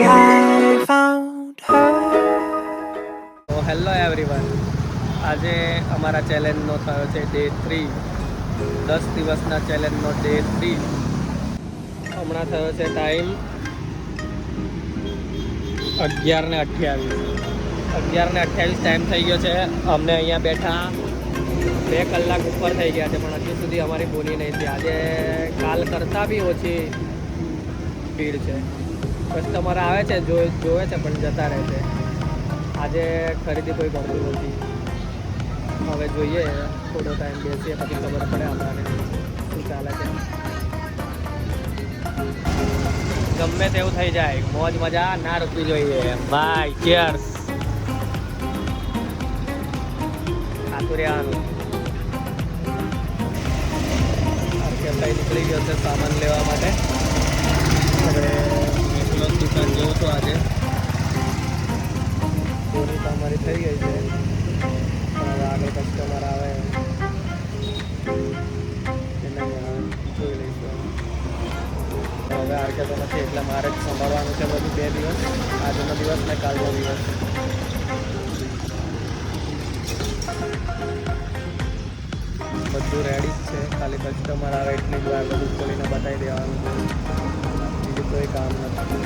I found her. તો hello everyone, આજે અમારા ચેલેન્જનો થયો છે ડે 3, 10 દિવસના ચેલેન્જનો ડે 3. હમણાં થયો છે ટાઈમ 11:28. 11:28 ટાઈમ થઈ ગયો છે. અમને અહીંયા બેઠા 2 કલાક ઉપર થઈ ગયા છે, પણ હજુ સુધી અમારી બોલી નહીં થઈ. આજે કાલ કરતાં બી ઓછી ભીડ છે. કસ્ટમર આવે છે, જોવે છે, પણ જતા રહે છે. આજે ખરીદી કોઈ કરતું નથી. હવે જોઈએ, થોડો ટાઈમ બેસીએ પછી ખબર પડે આપણને શું ચાલે છે. ગમે તેવું થઈ જાય, મોજ મજા ના રૂકવી જોઈએ. Bye, cheers. ખાતું રહેવાનું. કઈ નીકળી ગયો છે સામાન લેવા માટે. હવે એકલો દુકાન જોઉં તો આજે પૂરી તો અમારી થઈ ગઈ છે. હવે આગળ કસ્ટમર આવે કે નહીં આવે જોઈ લઈશું. હવે આરકે તો નથી, એટલે મારે જ સંભાળવાનું છે બધું 2 દિવસ, આજનો દિવસ ને કાલનો દિવસ. બધું રેડી જ છે, ખાલી કસ્ટમર આવે એટલી જ વાર બધું ખોલીને બતાવી દેવાનું છે. બીજું કોઈ કામ નથી.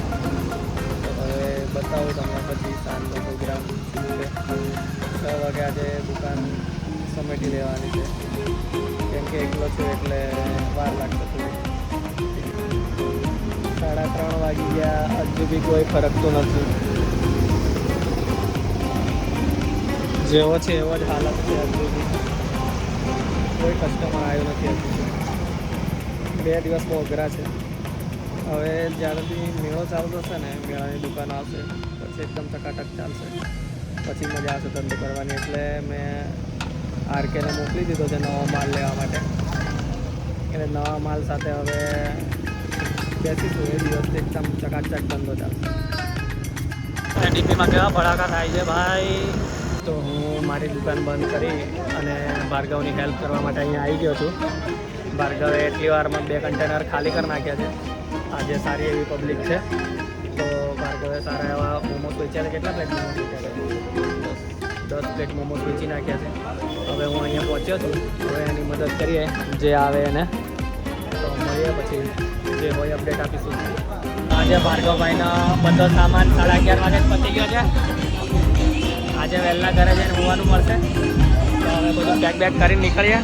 તો હવે બતાવું તમને પછી સાંજનો પ્રોગ્રામ શું છે. 6 વાગે આજે દુકાન સમેટી લેવાની છે, કેમ કે એકલો છું એટલે વાર લાગશે થોડી. 3:30 વાગી ગયા, હજુ બી કોઈ ફરકતું નથી. જેવો છે એવો જ હાલત છે. હજુ બી કોઈ કસ્ટમર આવ્યો નથી હજુ. 2 દિવસ બહુ અઘરા છે. હવે જ્યારેથી મેળો ચાલુ થશે ને, મેળાની દુકાન આવશે પછી એકદમ ટકાટક ચાલશે, પછી મજા આવશે ધંધો કરવાની. એટલે મેં આરકેને મોકલી દીધો છે નવો માલ લેવા માટે. એટલે નવા માલ સાથે હવે બેસીશું, એ દિવસ એકદમ ચકાચક ધંધો ચાલશે. ડીપીમાં કેવા ભડાકા થાય છે ભાઈ. તો હું મારી દુકાન બંધ કરી અને ભાર્ગવની હેલ્પ કરવા માટે અહીંયા આવી ગયો છું. ભાર્ગવે એટલી વારમાં 2 કન્ટેનર ખાલી કરી નાખ્યા છે. આજે સારી એવી પબ્લિક છે, તો ભાર્ગવે સારા એવા મોમોસ વેચ્યા છે. કેટલા પ્લેટ મોમોસ વેચ્યા છે? 10 પ્લેટ મોમોસ વેચી નાખ્યા છે. હવે હું અહીંયા પહોંચ્યો છું. હવે એની મદદ કરીએ, જે આવે એને. તો મળીએ પછી જે હોય અપડેટ આપીશું. આજે ભાર્ગવભાઈનો બધો સામાન 11:30 વાગે જ પતી ગયો છે. આજે વહેલા ઘરે જઈને હોવાનું મળશે. તો હવે બધું પેક કરીને નીકળીએ.